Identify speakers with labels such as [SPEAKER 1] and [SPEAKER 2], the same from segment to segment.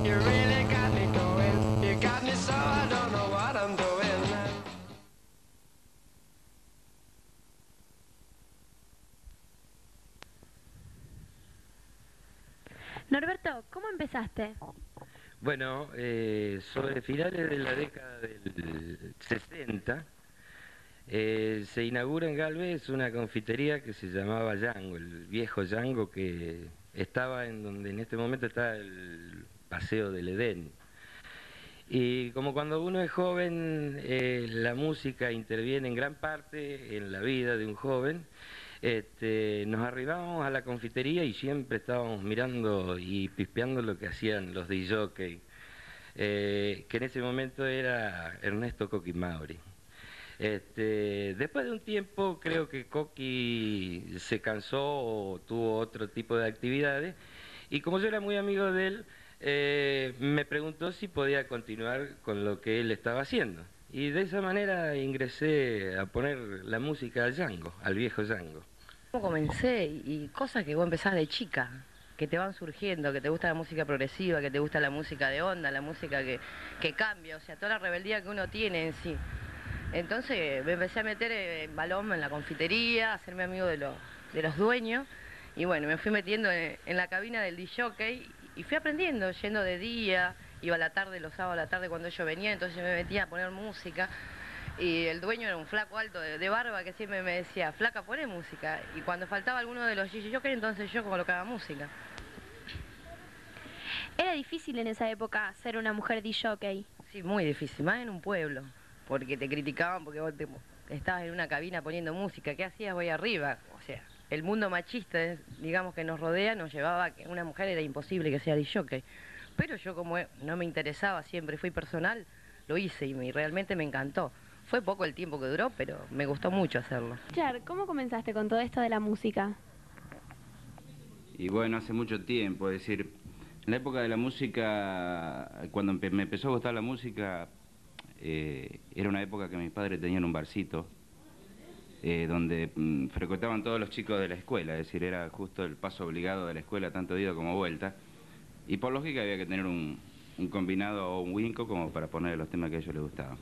[SPEAKER 1] You really got me going. You got me so I don't know what I'm doing.
[SPEAKER 2] Norberto, ¿cómo empezaste?
[SPEAKER 3] Bueno, sobre finales de la década del 60, se inaugura en Galvez una confitería que se llamaba Yango, el viejo Yango que estaba en donde en este momento está el Paseo del Edén. Y como cuando uno es joven, la música interviene en gran parte en la vida de un joven. Nos arribábamos a la confitería y siempre estábamos mirando y pispeando lo que hacían los DJ, que en ese momento era Ernesto Coqui Mauri. Después de un tiempo creo que Coqui se cansó o tuvo otro tipo de actividades y como yo era muy amigo de él, me preguntó si podía continuar con lo que él estaba haciendo. Y de esa manera ingresé a poner la música al Yango, al viejo Yango.
[SPEAKER 4] ¿Cómo comencé? Y cosas que vos empezás de chica, que te van surgiendo, que te gusta la música progresiva, que te gusta la música de onda, la música que cambia, o sea, toda la rebeldía que uno tiene en sí. Entonces me empecé a meter en balón en la confitería, a hacerme amigo de los dueños, y bueno, me fui metiendo en la cabina del DJ y fui aprendiendo, yendo de día, iba a la tarde, los sábados a la tarde cuando ellos venían, entonces me metía a poner música. Y el dueño era un flaco alto de barba que siempre me decía, flaca, poné música. Y cuando faltaba alguno de los DJ, entonces yo colocaba música.
[SPEAKER 2] Era difícil en esa época ser una mujer DJ.
[SPEAKER 4] Sí, muy difícil, más en un pueblo, porque te criticaban porque vos estabas en una cabina poniendo música. ¿Qué hacías vos ahí arriba? O sea, el mundo machista, digamos, que nos rodea, nos llevaba a que una mujer era imposible que sea DJ. Pero yo como no me interesaba, siempre fui personal, lo hice y realmente me encantó. Fue poco el tiempo que duró, pero me gustó mucho hacerlo.
[SPEAKER 2] Char, ¿cómo comenzaste con todo esto de la música?
[SPEAKER 5] Y bueno, hace mucho tiempo, es decir, en la época de la música, cuando me empezó a gustar la música, era una época que mis padres tenían un barcito, donde frecuentaban todos los chicos de la escuela, es decir, era justo el paso obligado de la escuela, tanto ida como vuelta, y por lógica había que tener un combinado o un winco como para poner los temas que a ellos les gustaban.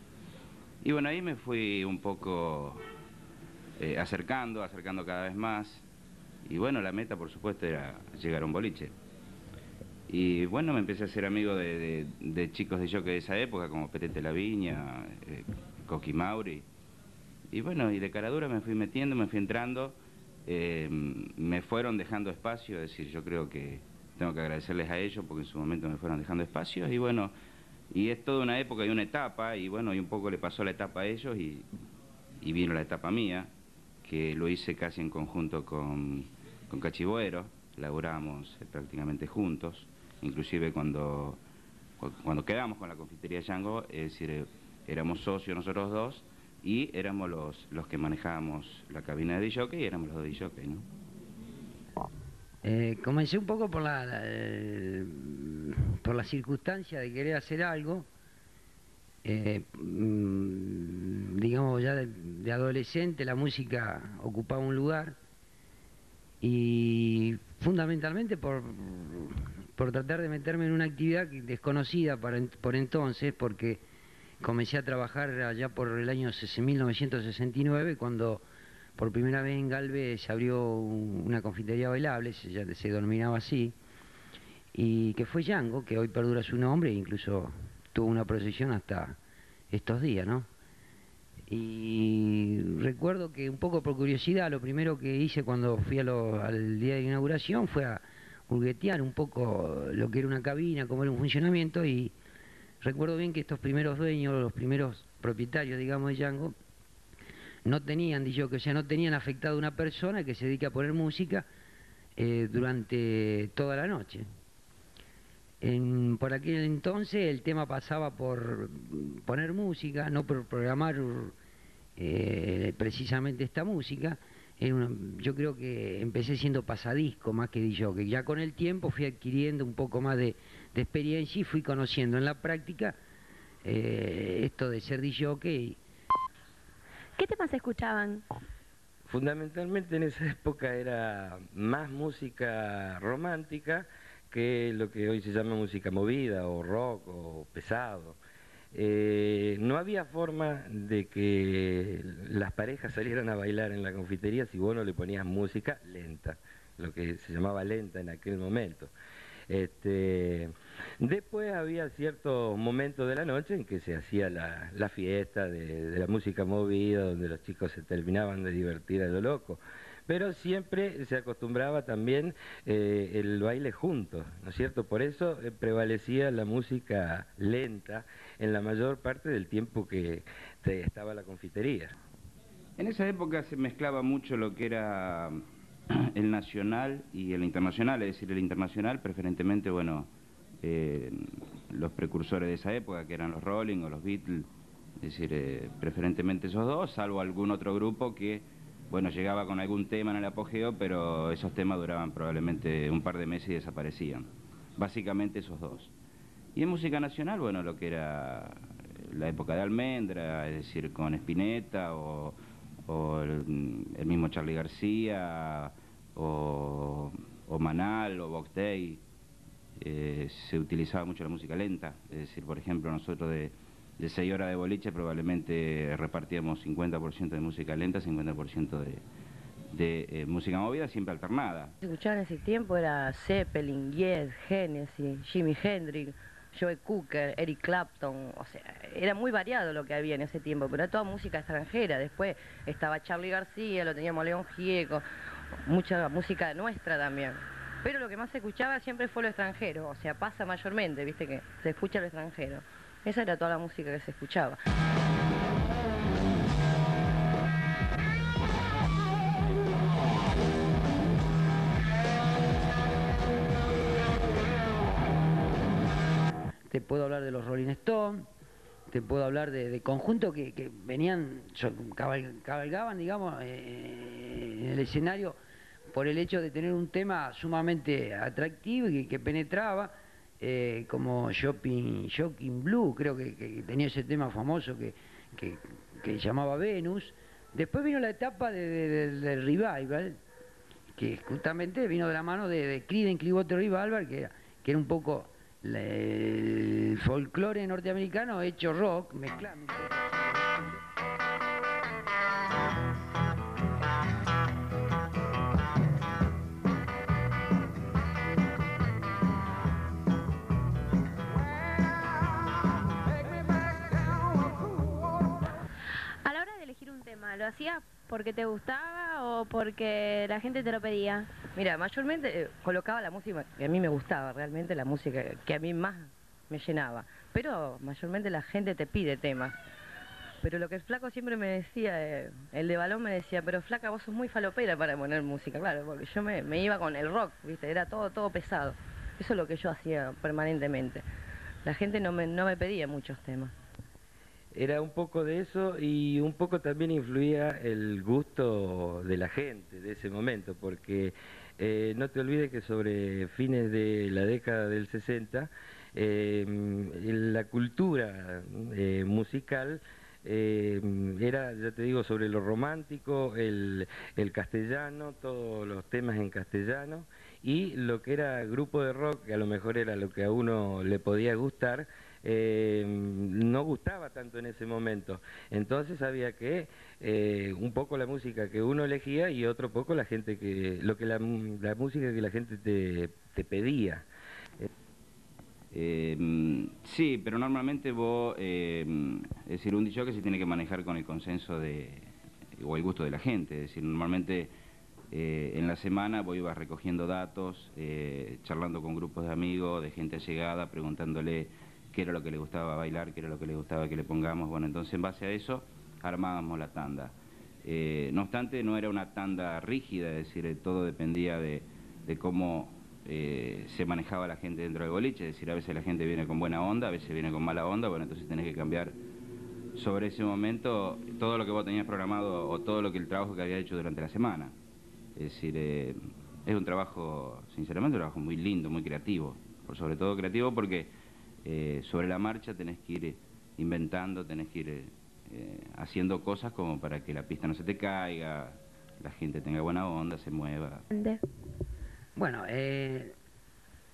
[SPEAKER 5] Y bueno, ahí me fui un poco acercando cada vez más. Y bueno, la meta, por supuesto, era llegar a un boliche. Y bueno, me empecé a hacer amigo de chicos de jockey de esa época, como Petete La Viña, Coqui Mauri. Y bueno, y de caradura me fui metiendo, me fui entrando. Me fueron dejando espacio, es decir, yo creo que tengo que agradecerles a ellos porque en su momento me fueron dejando espacio. Y bueno, y es toda una época y una etapa, y bueno, y un poco le pasó la etapa a ellos y vino la etapa mía, que lo hice casi en conjunto con Cachibuero, laburamos prácticamente juntos, inclusive cuando quedamos con la confitería Yango, es decir, éramos socios nosotros dos, y éramos los que manejábamos la cabina de DJ y éramos los de DJ, ¿no?
[SPEAKER 6] Comencé un poco por la circunstancia de querer hacer algo, digamos ya de adolescente la música ocupaba un lugar y fundamentalmente por tratar de meterme en una actividad desconocida por entonces, porque comencé a trabajar allá por el año 1969 cuando por primera vez en Galvez se abrió una confitería bailable, se denominaba así, y que fue Yango, que hoy perdura su nombre e incluso tuvo una procesión hasta estos días, ¿no? Y recuerdo que un poco por curiosidad, lo primero que hice cuando fui al día de inauguración fue a hurguetear un poco lo que era una cabina, cómo era un funcionamiento, y recuerdo bien que estos primeros dueños, los primeros propietarios, digamos, de Yango, no tenían, o sea, no tenían afectado a una persona que se dedica a poner música durante toda la noche. Por aquel entonces el tema pasaba por poner música, no por programar precisamente esta música. Yo creo que empecé siendo pasadisco más que DJ, que ya con el tiempo fui adquiriendo un poco más de experiencia y fui conociendo en la práctica esto de ser DJ.
[SPEAKER 2] ¿Qué temas escuchaban?
[SPEAKER 3] fundamentalmente en esa época era más música romántica que lo que hoy se llama música movida o rock o pesado. No había forma de que las parejas salieran a bailar en la confitería si vos no le ponías música lenta, lo que se llamaba lenta en aquel momento. Después había ciertos momentos de la noche en que se hacía la fiesta de la música movida, donde los chicos se terminaban de divertir a lo loco. Pero siempre se acostumbraba también el baile juntos, ¿no es cierto? Por eso prevalecía la música lenta en la mayor parte del tiempo que estaba la confitería.
[SPEAKER 5] En esa época se mezclaba mucho lo que era el nacional y el internacional, es decir, el internacional preferentemente, bueno, los precursores de esa época, que eran los Rolling o los Beatles, es decir, preferentemente esos dos, salvo algún otro grupo que, bueno, llegaba con algún tema en el apogeo, pero esos temas duraban probablemente un par de meses y desaparecían. Básicamente esos dos. Y en música nacional, bueno, lo que era la época de Almendra, es decir, con Spinetta o el mismo Charly García o Manal o Box Day, se utilizaba mucho la música lenta. Es decir, por ejemplo, nosotros de 6 horas de boliche probablemente repartíamos 50% de música lenta, 50% de música movida, siempre alternada.
[SPEAKER 4] Lo que escuchaba en ese tiempo era Zeppelin, Yes, Genesis, Jimi Hendrix, Joe Cocker, Eric Clapton, o sea, era muy variado lo que había en ese tiempo, pero era toda música extranjera. Después estaba Charly García, lo teníamos León Gieco, mucha música nuestra también. Pero lo que más se escuchaba siempre fue lo extranjero, o sea, pasa mayormente, viste que se escucha lo extranjero. Esa era toda la música que se escuchaba.
[SPEAKER 6] Te puedo hablar de los Rolling Stones, te puedo hablar de conjuntos que venían, cabalgaban, digamos, en el escenario por el hecho de tener un tema sumamente atractivo y que penetraba, como Shocking Blue, creo que tenía ese tema famoso que llamaba Venus. Después vino la etapa del revival, que justamente vino de la mano de Creedence Clearwater Revival, que era un poco el folclore norteamericano hecho rock, mezclado.
[SPEAKER 2] A la hora de elegir un tema, ¿lo hacías porque te gustaba o porque la gente te lo pedía?
[SPEAKER 4] Mira, mayormente colocaba la música que a mí me gustaba, realmente la música que a mí más me llenaba. Pero mayormente la gente te pide temas. Pero lo que el flaco siempre me decía, el de Balón me decía, pero flaca, vos sos muy falopera para poner música. Claro, porque yo me iba con el rock, ¿viste? Era todo pesado. Eso es lo que yo hacía permanentemente. La gente no me pedía muchos temas.
[SPEAKER 3] Era un poco de eso y un poco también influía el gusto de la gente de ese momento, porque no te olvides que sobre fines de la década del 60, la cultura musical era, ya te digo, sobre lo romántico, el castellano, todos los temas en castellano, y lo que era grupo de rock, que a lo mejor era lo que a uno le podía gustar, no gustaba tanto en ese momento. Entonces había que un poco la música que uno elegía y otro poco la gente la música que la gente te pedía.
[SPEAKER 5] Sí, pero normalmente vos, es decir, un DJ que se tiene que manejar con el consenso o el gusto de la gente. Es decir, normalmente en la semana vos ibas recogiendo datos, charlando con grupos de amigos, de gente allegada, preguntándole qué era lo que le gustaba bailar, qué era lo que le gustaba que le pongamos. Bueno, entonces en base a eso armábamos la tanda. No obstante, no era una tanda rígida, es decir, todo dependía de cómo se manejaba la gente dentro del boliche. Es decir, a veces la gente viene con buena onda, a veces viene con mala onda. Bueno, entonces tenés que cambiar sobre ese momento todo lo que vos tenías programado o todo el trabajo que habías hecho durante la semana. Es decir, es un trabajo, sinceramente, un trabajo muy lindo, muy creativo. Por sobre todo creativo porque sobre la marcha tenés que ir inventando, tenés que ir haciendo cosas como para que la pista no se te caiga, la gente tenga buena onda, se mueva.
[SPEAKER 6] Bueno,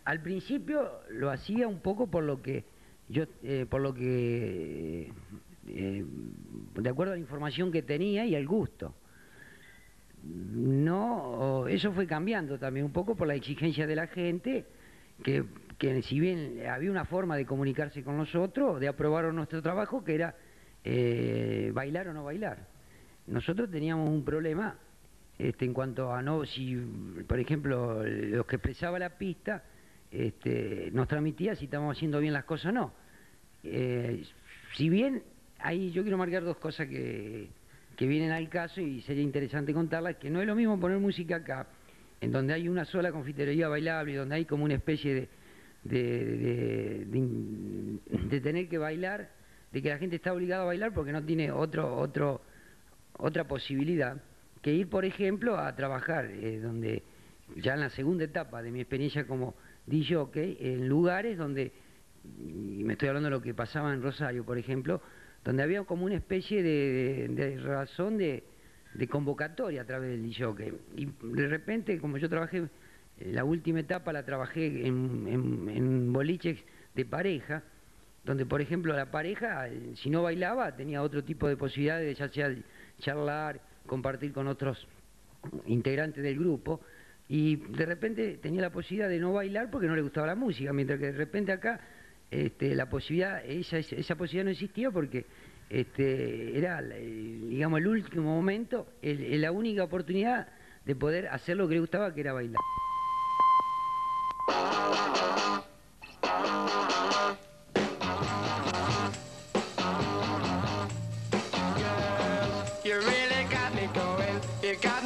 [SPEAKER 6] al principio lo hacía un poco por lo que de acuerdo a la información que tenía y al gusto. No, eso fue cambiando también un poco por la exigencia de la gente, que si bien había una forma de comunicarse con nosotros, de aprobar nuestro trabajo, que era bailar o no bailar. Nosotros teníamos un problema en cuanto a no, si por ejemplo los que expresaba la pista nos transmitía si estábamos haciendo bien las cosas o no. Si bien ahí yo quiero marcar dos cosas que vienen al caso y sería interesante contarlas, que no es lo mismo poner música acá, en donde hay una sola confitería bailable, donde hay como una especie de tener que bailar, de que la gente está obligada a bailar porque no tiene otra posibilidad, que ir, por ejemplo, a trabajar, donde ya en la segunda etapa de mi experiencia como DJ, en lugares donde, y me estoy hablando de lo que pasaba en Rosario, por ejemplo, donde había como una especie de razón de convocatoria a través del DJ. Y de repente, como yo trabajé, la última etapa la trabajé en boliches de pareja, donde por ejemplo la pareja, si no bailaba, tenía otro tipo de posibilidades, ya sea charlar, compartir con otros integrantes del grupo, y de repente tenía la posibilidad de no bailar porque no le gustaba la música, mientras que de repente acá la posibilidad, esa posibilidad no existía porque era, digamos, el último momento, la única oportunidad de poder hacer lo que le gustaba, que era bailar.
[SPEAKER 1] You really got me going. You got